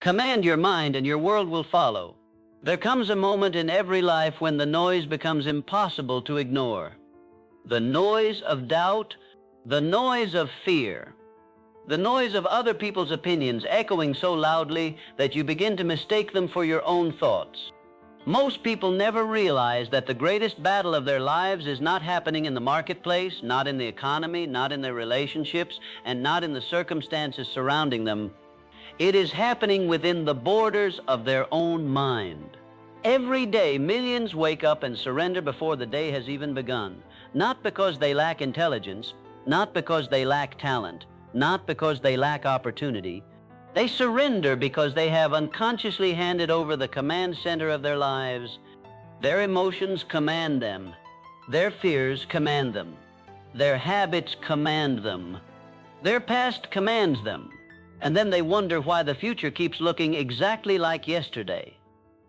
Command your mind and your world will follow. There comes a moment in every life when the noise becomes impossible to ignore. The noise of doubt, the noise of fear, the noise of other people's opinions echoing so loudly that you begin to mistake them for your own thoughts. Most people never realize that the greatest battle of their lives is not happening in the marketplace, not in the economy, not in their relationships, and not in the circumstances surrounding them. It is happening within the borders of their own mind. Every day, millions wake up and surrender before the day has even begun, not because they lack intelligence, not because they lack talent, not because they lack opportunity. They surrender because they have unconsciously handed over the command center of their lives. Their emotions command them. Their fears command them. Their habits command them. Their past commands them. And then they wonder why the future keeps looking exactly like yesterday.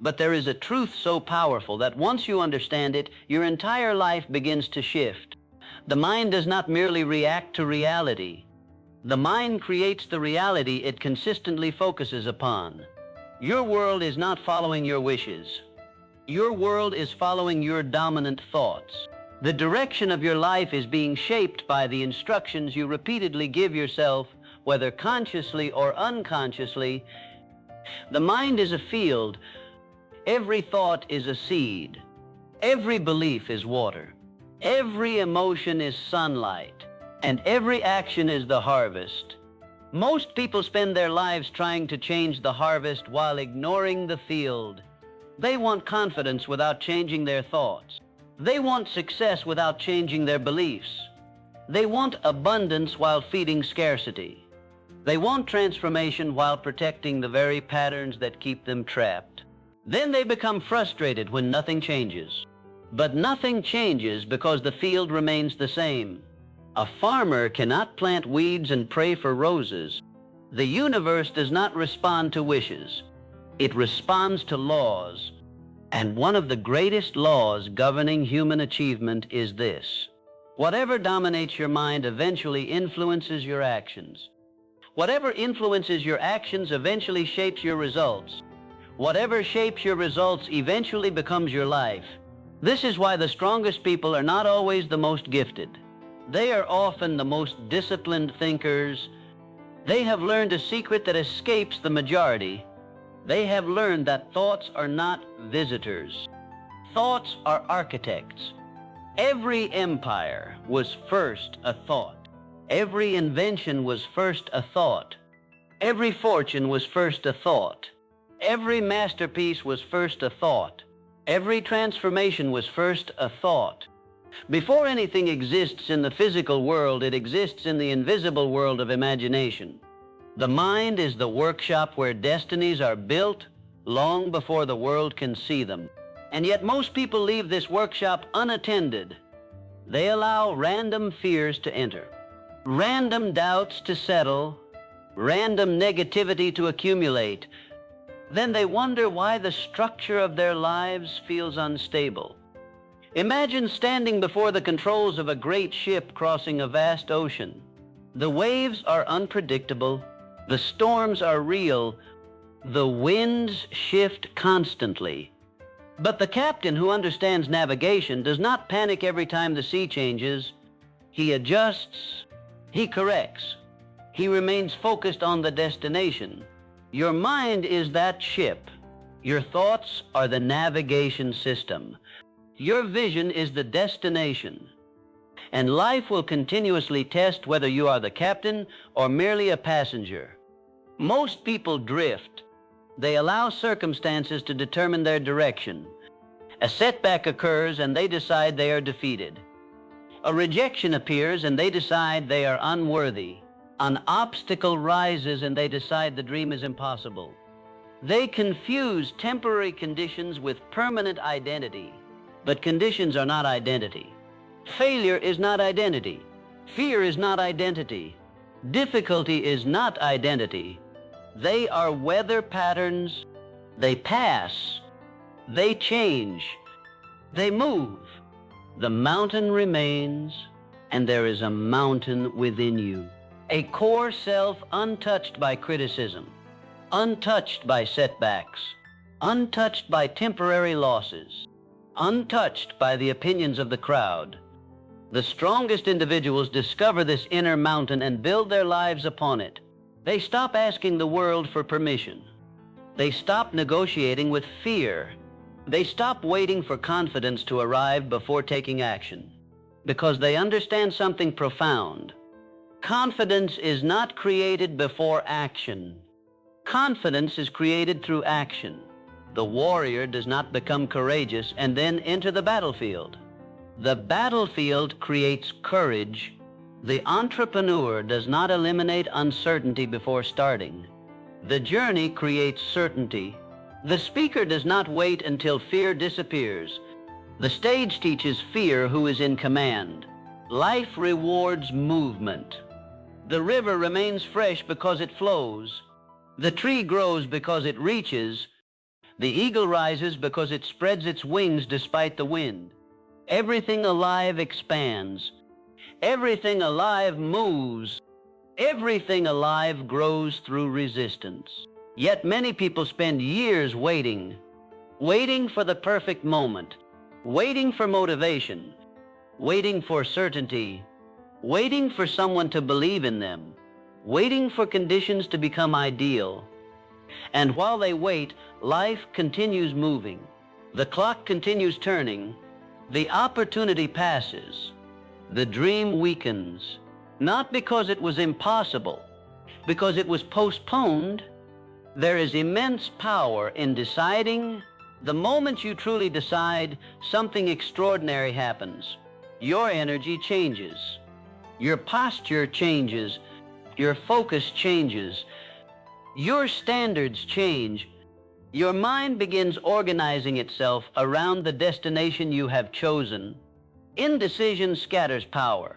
But there is a truth so powerful that once you understand it, your entire life begins to shift. The mind does not merely react to reality. The mind creates the reality it consistently focuses upon. Your world is not following your wishes. Your world is following your dominant thoughts. The direction of your life is being shaped by the instructions you repeatedly give yourself, whether consciously or unconsciously. The mind is a field. Every thought is a seed. Every belief is water. Every emotion is sunlight. And every action is the harvest. Most people spend their lives trying to change the harvest while ignoring the field. They want confidence without changing their thoughts. They want success without changing their beliefs. They want abundance while feeding scarcity. They want transformation while protecting the very patterns that keep them trapped. Then they become frustrated when nothing changes. But nothing changes because the field remains the same. A farmer cannot plant weeds and pray for roses. The universe does not respond to wishes. It responds to laws. And one of the greatest laws governing human achievement is this: whatever dominates your mind eventually influences your actions. Whatever influences your actions eventually shapes your results. Whatever shapes your results eventually becomes your life. This is why the strongest people are not always the most gifted. They are often the most disciplined thinkers. They have learned a secret that escapes the majority. They have learned that thoughts are not visitors. Thoughts are architects. Every empire was first a thought. Every invention was first a thought. Every fortune was first a thought. Every masterpiece was first a thought. Every transformation was first a thought. Before anything exists in the physical world, it exists in the invisible world of imagination. The mind is the workshop where destinies are built long before the world can see them. And yet most people leave this workshop unattended. They allow random fears to enter, random doubts to settle, random negativity to accumulate. Then they wonder why the structure of their lives feels unstable. Imagine standing before the controls of a great ship crossing a vast ocean. The waves are unpredictable. The storms are real. The winds shift constantly. But the captain who understands navigation does not panic every time the sea changes. He adjusts. He corrects. He remains focused on the destination. Your mind is that ship. Your thoughts are the navigation system. Your vision is the destination. And life will continuously test whether you are the captain or merely a passenger. Most people drift. They allow circumstances to determine their direction. A setback occurs and they decide they are defeated. A rejection appears and they decide they are unworthy. An obstacle rises and they decide the dream is impossible. They confuse temporary conditions with permanent identity. But conditions are not identity. Failure is not identity. Fear is not identity. Difficulty is not identity. They are weather patterns. They pass. They change. They move. The mountain remains, and there is a mountain within you. A core self untouched by criticism. untouched by setbacks, untouched by temporary losses, untouched by the opinions of the crowd. The strongest individuals discover this inner mountain and build their lives upon it. They stop asking the world for permission. They stop negotiating with fear. They stop waiting for confidence to arrive before taking action, because they understand something profound. Confidence is not created before action. Confidence is created through action. The warrior does not become courageous and then enter the battlefield. The battlefield creates courage. The entrepreneur does not eliminate uncertainty before starting. The journey creates certainty. The speaker does not wait until fear disappears. The stage teaches fear who is in command. Life rewards movement. The river remains fresh because it flows. The tree grows because it reaches. The eagle rises because it spreads its wings despite the wind. Everything alive expands. Everything alive moves. Everything alive grows through resistance. Yet many people spend years waiting for the perfect moment, waiting for motivation, waiting for certainty, waiting for someone to believe in them, waiting for conditions to become ideal. And while they wait, life continues moving. The clock continues turning. The opportunity passes. The dream weakens, not because it was impossible, because it was postponed. There is immense power in deciding. The moment you truly decide, something extraordinary happens. Your energy changes. Your posture changes. Your focus changes. Your standards change. Your mind begins organizing itself around the destination you have chosen. Indecision scatters power.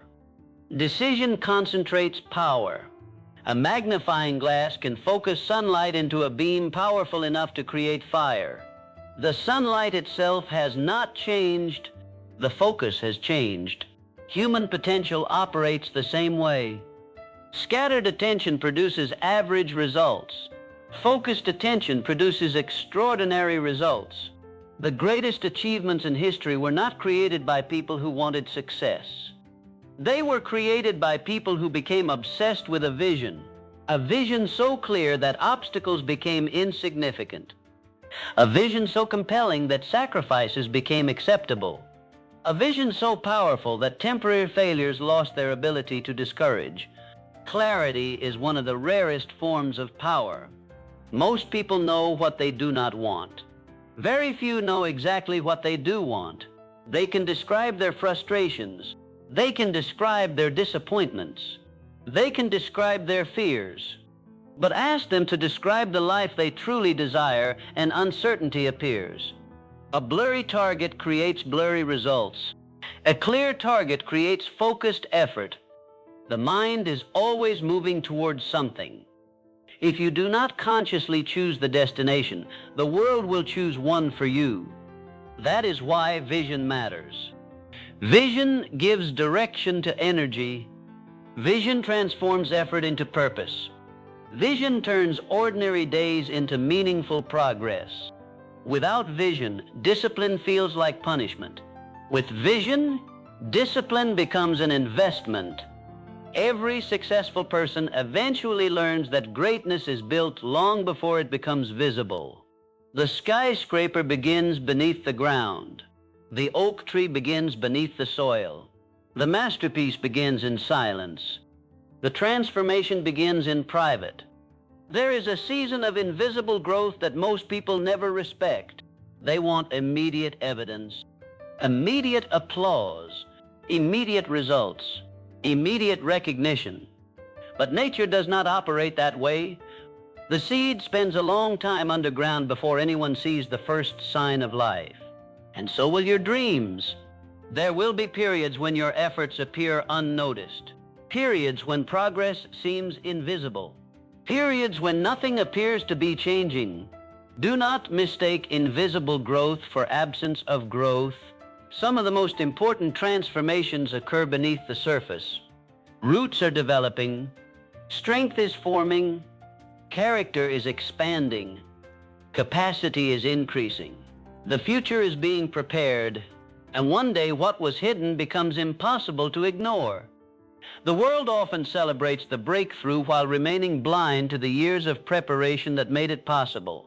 Decision concentrates power. A magnifying glass can focus sunlight into a beam powerful enough to create fire. The sunlight itself has not changed. The focus has changed. Human potential operates the same way. Scattered attention produces average results. Focused attention produces extraordinary results. The greatest achievements in history were not created by people who wanted success. They were created by people who became obsessed with a vision so clear that obstacles became insignificant, a vision so compelling that sacrifices became acceptable, a vision so powerful that temporary failures lost their ability to discourage. Clarity is one of the rarest forms of power. Most people know what they do not want. Very few know exactly what they do want. They can describe their frustrations. They can describe their disappointments. They can describe their fears. But ask them to describe the life they truly desire, and uncertainty appears. A blurry target creates blurry results. A clear target creates focused effort. The mind is always moving towards something. If you do not consciously choose the destination, the world will choose one for you. That is why vision matters. Vision gives direction to energy. Vision transforms effort into purpose. Vision turns ordinary days into meaningful progress. Without vision, discipline feels like punishment. With vision, discipline becomes an investment. Every successful person eventually learns that greatness is built long before it becomes visible. The skyscraper begins beneath the ground. The oak tree begins beneath the soil. The masterpiece begins in silence. The transformation begins in private. There is a season of invisible growth that most people never respect. They want immediate evidence, immediate applause, immediate results, immediate recognition. But nature does not operate that way. The seed spends a long time underground before anyone sees the first sign of life. And so will your dreams. There will be periods when your efforts appear unnoticed, periods when progress seems invisible, periods when nothing appears to be changing. Do not mistake invisible growth for absence of growth. Some of the most important transformations occur beneath the surface. Roots are developing, strength is forming, Character is expanding. Capacity is increasing. The future is being prepared, and one day what was hidden becomes impossible to ignore. The world often celebrates the breakthrough while remaining blind to the years of preparation that made it possible.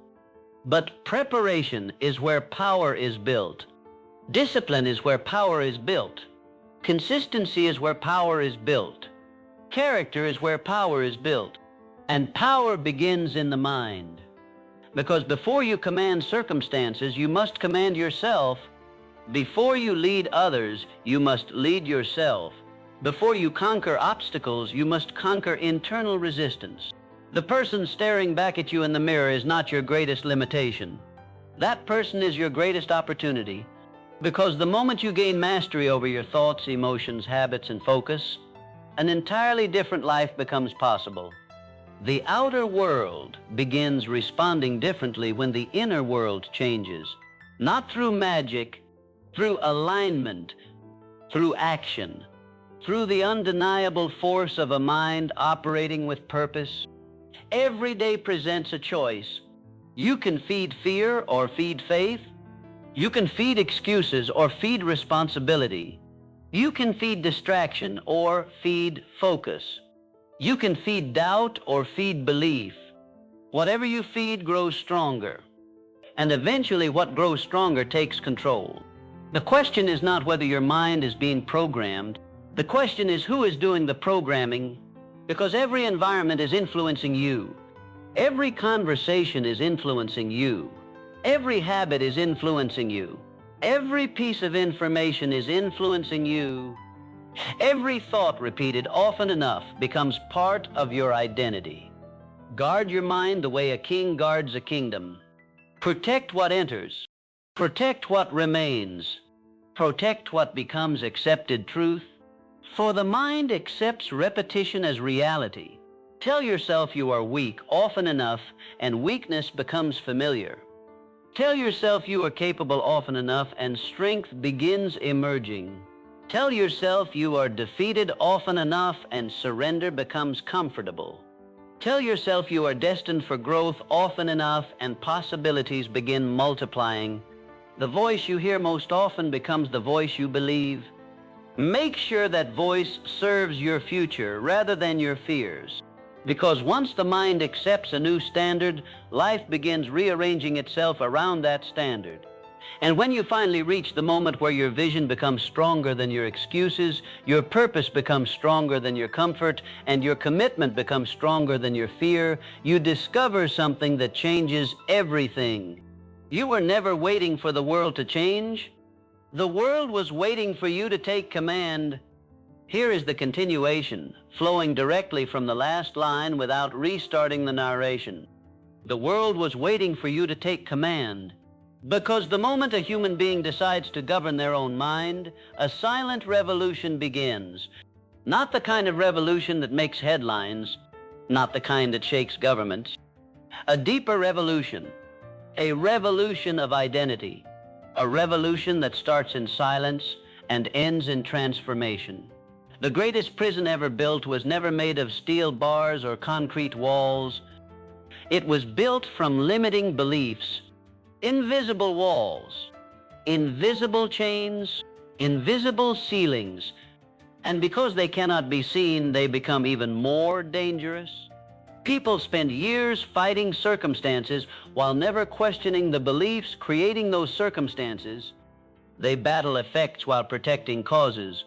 But preparation is where power is built. Discipline is where power is built. Consistency is where power is built. Character is where power is built. And power begins in the mind. Because before you command circumstances, you must command yourself. Before you lead others, you must lead yourself. Before you conquer obstacles, you must conquer internal resistance. The person staring back at you in the mirror is not your greatest limitation. That person is your greatest opportunity, because the moment you gain mastery over your thoughts, emotions, habits, and focus, an entirely different life becomes possible. The outer world begins responding differently when the inner world changes, not through magic, through alignment, through action, through the undeniable force of a mind operating with purpose. Every day presents a choice. You can feed fear or feed faith. You can feed excuses or feed responsibility. You can feed distraction or feed focus. You can feed doubt or feed belief. Whatever you feed grows stronger. And eventually what grows stronger takes control. The question is not whether your mind is being programmed. The question is who is doing the programming, because every environment is influencing you. Every conversation is influencing you. Every habit is influencing you. Every piece of information is influencing you. Every thought repeated often enough becomes part of your identity. Guard your mind the way a king guards a kingdom. Protect what enters. Protect what remains. Protect what becomes accepted truth. For the mind accepts repetition as reality. Tell yourself you are weak often enough, and weakness becomes familiar. Tell yourself you are capable often enough, and strength begins emerging. Tell yourself you are defeated often enough, and surrender becomes comfortable. Tell yourself you are destined for growth often enough, and possibilities begin multiplying. The voice you hear most often becomes the voice you believe. Make sure that voice serves your future rather than your fears. Because once the mind accepts a new standard, life begins rearranging itself around that standard. And when you finally reach the moment where your vision becomes stronger than your excuses, your purpose becomes stronger than your comfort, and your commitment becomes stronger than your fear, you discover something that changes everything. You were never waiting for the world to change. The world was waiting for you to take command. Here is the continuation, flowing directly from the last line without restarting the narration. The world was waiting for you to take command. Because the moment a human being decides to govern their own mind, a silent revolution begins. Not the kind of revolution that makes headlines, not the kind that shakes governments. A deeper revolution, a revolution of identity. A revolution that starts in silence and ends in transformation. The greatest prison ever built was never made of steel bars or concrete walls. It was built from limiting beliefs, invisible walls, invisible chains, invisible ceilings. And because they cannot be seen, they become even more dangerous. People spend years fighting circumstances while never questioning the beliefs creating those circumstances. They battle effects while protecting causes.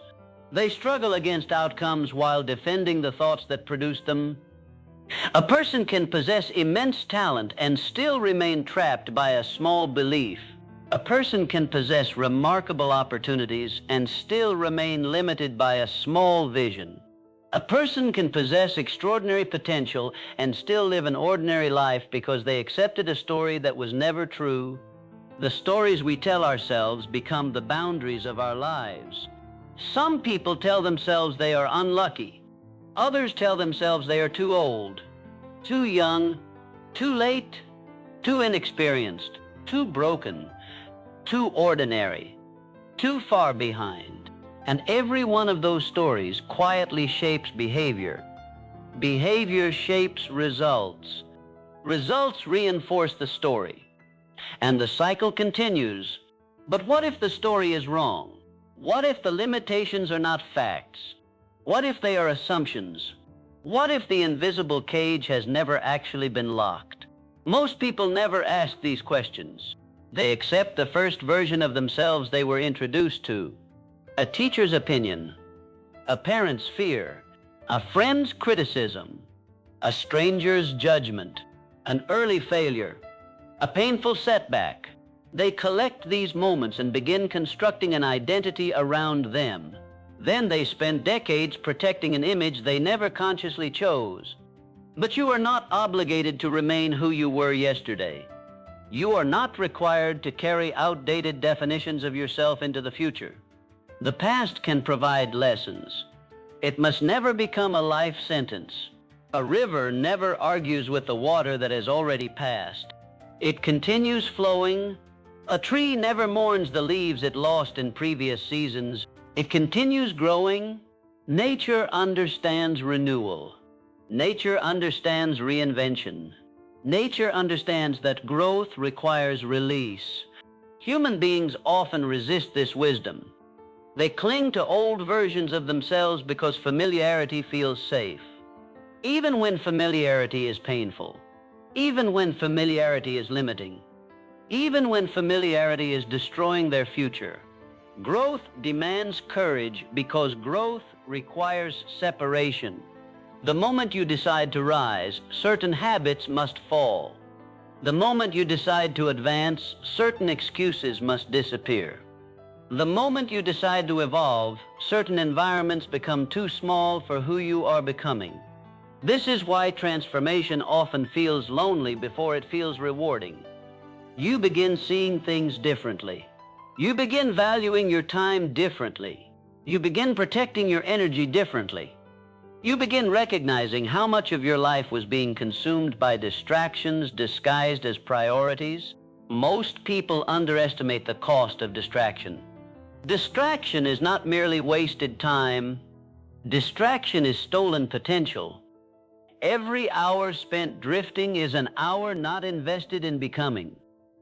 They struggle against outcomes while defending the thoughts that produced them. A person can possess immense talent and still remain trapped by a small belief. A person can possess remarkable opportunities and still remain limited by a small vision. A person can possess extraordinary potential and still live an ordinary life because they accepted a story that was never true. The stories we tell ourselves become the boundaries of our lives. Some people tell themselves they are unlucky. Others tell themselves they are too old, too young, too late, too inexperienced, too broken, too ordinary, too far behind. And every one of those stories quietly shapes behavior. Behavior shapes results. Results reinforce the story, and the cycle continues. But what if the story is wrong? What if the limitations are not facts? What if they are assumptions? What if the invisible cage has never actually been locked? Most people never ask these questions. They accept the first version of themselves they were introduced to. A teacher's opinion, a parent's fear, a friend's criticism, a stranger's judgment, an early failure, a painful setback. They collect these moments and begin constructing an identity around them. Then they spend decades protecting an image they never consciously chose. But you are not obligated to remain who you were yesterday. You are not required to carry outdated definitions of yourself into the future. The past can provide lessons. It must never become a life sentence. A river never argues with the water that has already passed. It continues flowing. A tree never mourns the leaves it lost in previous seasons. It continues growing. Nature understands renewal. Nature understands reinvention. Nature understands that growth requires release. Human beings often resist this wisdom. They cling to old versions of themselves because familiarity feels safe. Even when familiarity is painful, even when familiarity is limiting, even when familiarity is destroying their future, growth demands courage because growth requires separation. The moment you decide to rise, certain habits must fall. The moment you decide to advance, certain excuses must disappear. The moment you decide to evolve, certain environments become too small for who you are becoming. This is why transformation often feels lonely before it feels rewarding. You begin seeing things differently. You begin valuing your time differently. You begin protecting your energy differently. You begin recognizing how much of your life was being consumed by distractions disguised as priorities. Most people underestimate the cost of distraction. Distraction is not merely wasted time. Distraction is stolen potential. Every hour spent drifting is an hour not invested in becoming.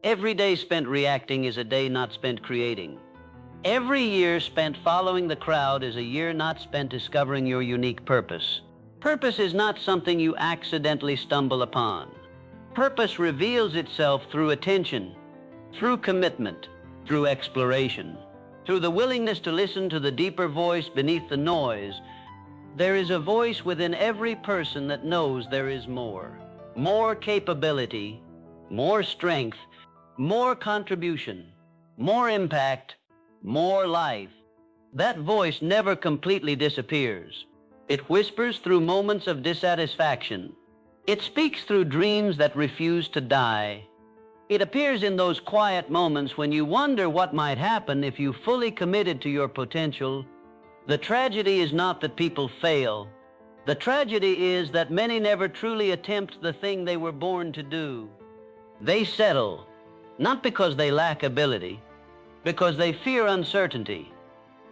Every day spent reacting is a day not spent creating. Every year spent following the crowd is a year not spent discovering your unique purpose. Purpose is not something you accidentally stumble upon. Purpose reveals itself through attention, through commitment, through exploration, through the willingness to listen to the deeper voice beneath the noise. There is a voice within every person that knows there is more. More capability, more strength, more contribution, more impact, more life. That voice never completely disappears. It whispers through moments of dissatisfaction. It speaks through dreams that refuse to die. It appears in those quiet moments when you wonder what might happen if you fully committed to your potential. The tragedy is not that people fail. The tragedy is that many never truly attempt the thing they were born to do. They settle, not because they lack ability, because they fear uncertainty.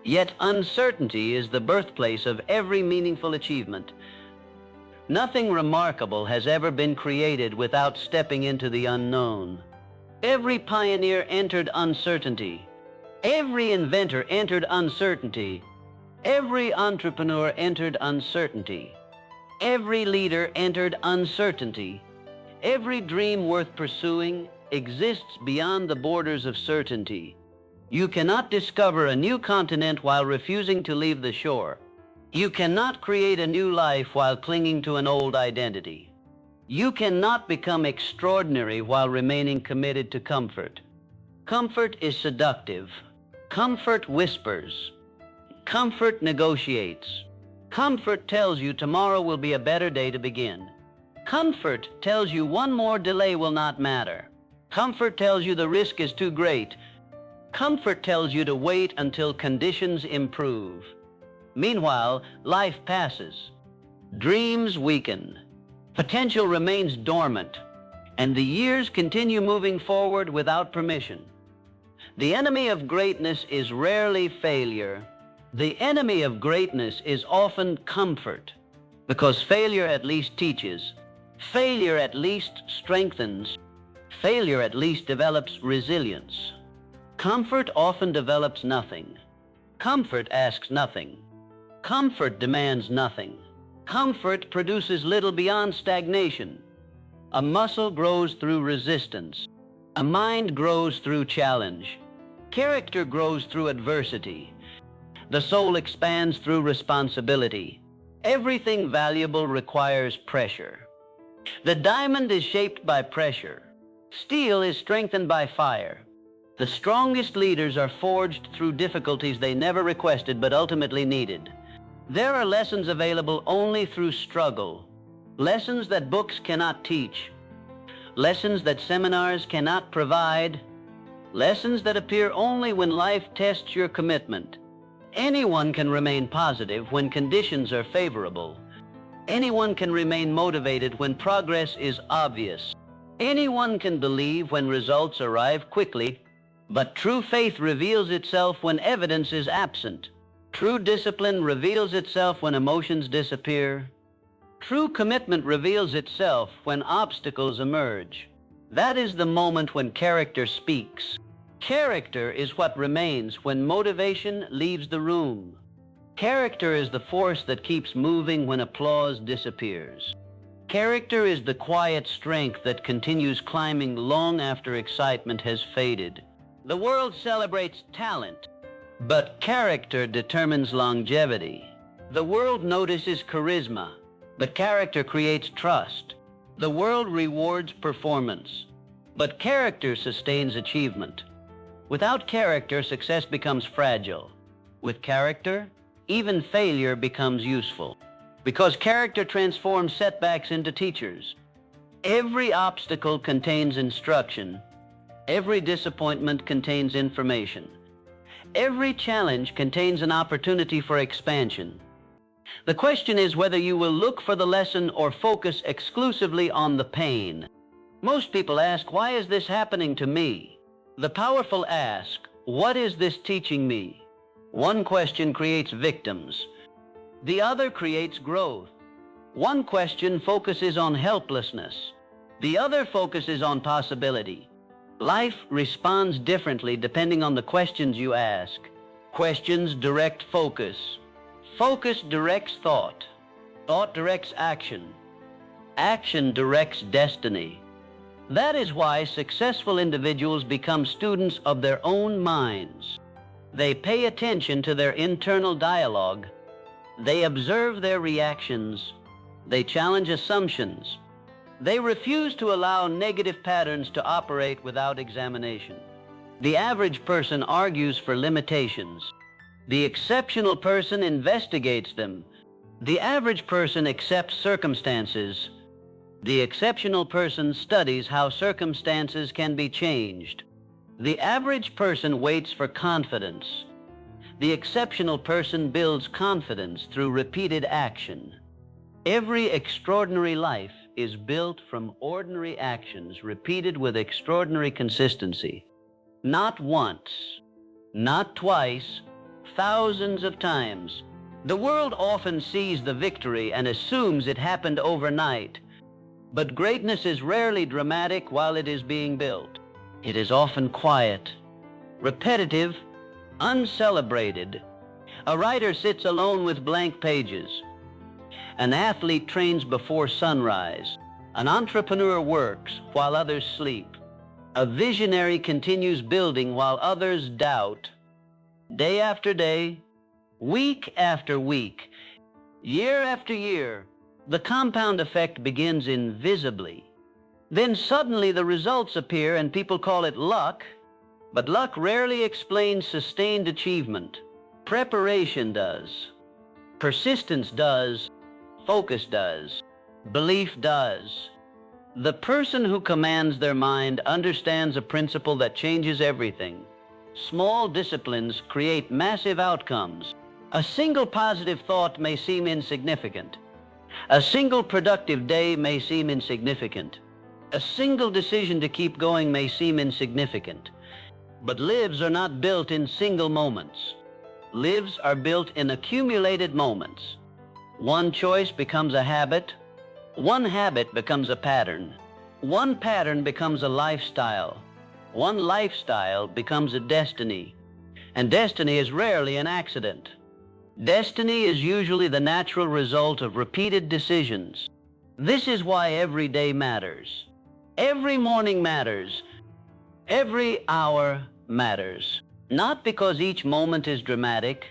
Yet uncertainty is the birthplace of every meaningful achievement. Nothing remarkable has ever been created without stepping into the unknown. Every pioneer entered uncertainty. Every inventor entered uncertainty. Every entrepreneur entered uncertainty. Every leader entered uncertainty. Every dream worth pursuing exists beyond the borders of certainty. You cannot discover a new continent while refusing to leave the shore. You cannot create a new life while clinging to an old identity. You cannot become extraordinary while remaining committed to comfort. Comfort is seductive. Comfort whispers. Comfort negotiates. Comfort tells you tomorrow will be a better day to begin. Comfort tells you one more delay will not matter. Comfort tells you the risk is too great. Comfort tells you to wait until conditions improve. Meanwhile, life passes. Dreams weaken. Potential remains dormant. And the years continue moving forward without permission. The enemy of greatness is rarely failure. The enemy of greatness is often comfort, because failure at least teaches. Failure at least strengthens. Failure at least develops resilience. Comfort often develops nothing. Comfort asks nothing. Comfort demands nothing. Comfort produces little beyond stagnation. A muscle grows through resistance. A mind grows through challenge. Character grows through adversity. The soul expands through responsibility. Everything valuable requires pressure. The diamond is shaped by pressure. Steel is strengthened by fire. The strongest leaders are forged through difficulties they never requested but ultimately needed. There are lessons available only through struggle. Lessons that books cannot teach. Lessons that seminars cannot provide. Lessons that appear only when life tests your commitment. Anyone can remain positive when conditions are favorable. Anyone can remain motivated when progress is obvious. Anyone can believe when results arrive quickly, but true faith reveals itself when evidence is absent. True discipline reveals itself when emotions disappear. True commitment reveals itself when obstacles emerge. That is the moment when character speaks. Character is what remains when motivation leaves the room. Character is the force that keeps moving when applause disappears. Character is the quiet strength that continues climbing long after excitement has faded. The world celebrates talent, but character determines longevity. The world notices charisma, but character creates trust. The world rewards performance, but character sustains achievement. Without character, success becomes fragile. With character, even failure becomes useful, because character transforms setbacks into teachers. Every obstacle contains instruction. Every disappointment contains information. Every challenge contains an opportunity for expansion. The question is whether you will look for the lesson or focus exclusively on the pain. Most people ask, why is this happening to me? The powerful ask, what is this teaching me? One question creates victims. The other creates growth. One question focuses on helplessness. The other focuses on possibility. Life responds differently depending on the questions you ask. Questions direct focus. Focus directs thought. Thought directs action. Action directs destiny. That is why successful individuals become students of their own minds. They pay attention to their internal dialogue. They observe their reactions. They challenge assumptions. They refuse to allow negative patterns to operate without examination. The average person argues for limitations. The exceptional person investigates them. The average person accepts circumstances. The exceptional person studies how circumstances can be changed. The average person waits for confidence. The exceptional person builds confidence through repeated action. Every extraordinary life is built from ordinary actions repeated with extraordinary consistency. Not once, not twice, thousands of times. The world often sees the victory and assumes it happened overnight. But greatness is rarely dramatic while it is being built. It is often quiet, repetitive, uncelebrated. A writer sits alone with blank pages. An athlete trains before sunrise. An entrepreneur works while others sleep. A visionary continues building while others doubt. Day after day, week after week, year after year, the compound effect begins invisibly. Then suddenly the results appear and people call it luck, but luck rarely explains sustained achievement. Preparation does. Persistence does. Focus does. Belief does. The person who commands their mind understands a principle that changes everything. Small disciplines create massive outcomes. A single positive thought may seem insignificant. A single productive day may seem insignificant. A single decision to keep going may seem insignificant. But lives are not built in single moments. Lives are built in accumulated moments. One choice becomes a habit. One habit becomes a pattern. One pattern becomes a lifestyle. One lifestyle becomes a destiny. And destiny is rarely an accident. Destiny is usually the natural result of repeated decisions. This is why every day matters. Every morning matters. Every hour matters. Not because each moment is dramatic,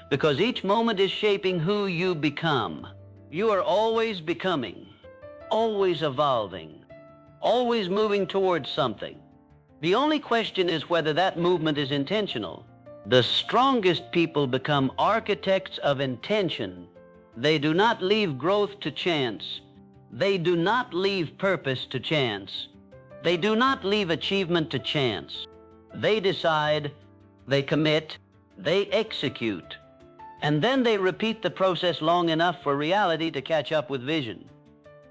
because each moment is shaping who you become. You are always becoming, always evolving, always moving towards something. The only question is whether that movement is intentional. The strongest people become architects of intention. They do not leave growth to chance. They do not leave purpose to chance. They do not leave achievement to chance. They decide, they commit, they execute. And then they repeat the process long enough for reality to catch up with vision.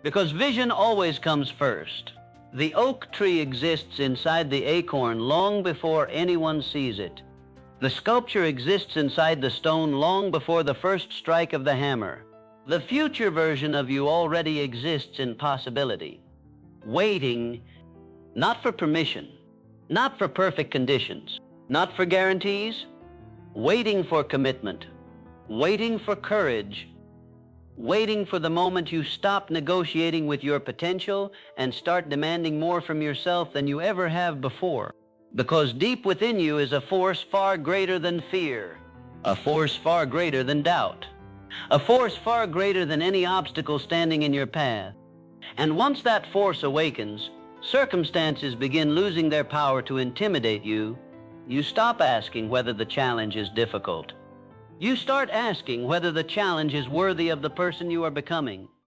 Because vision always comes first. The oak tree exists inside the acorn long before anyone sees it. The sculpture exists inside the stone long before the first strike of the hammer. The future version of you already exists in possibility, waiting not for permission, not for perfect conditions, not for guarantees, waiting for commitment, waiting for courage, waiting for the moment you stop negotiating with your potential and start demanding more from yourself than you ever have before. Because deep within you is a force far greater than fear, a force far greater than doubt, a force far greater than any obstacle standing in your path. And once that force awakens, circumstances begin losing their power to intimidate you. You stop asking whether the challenge is difficult. You start asking whether the challenge is worthy of the person you are becoming.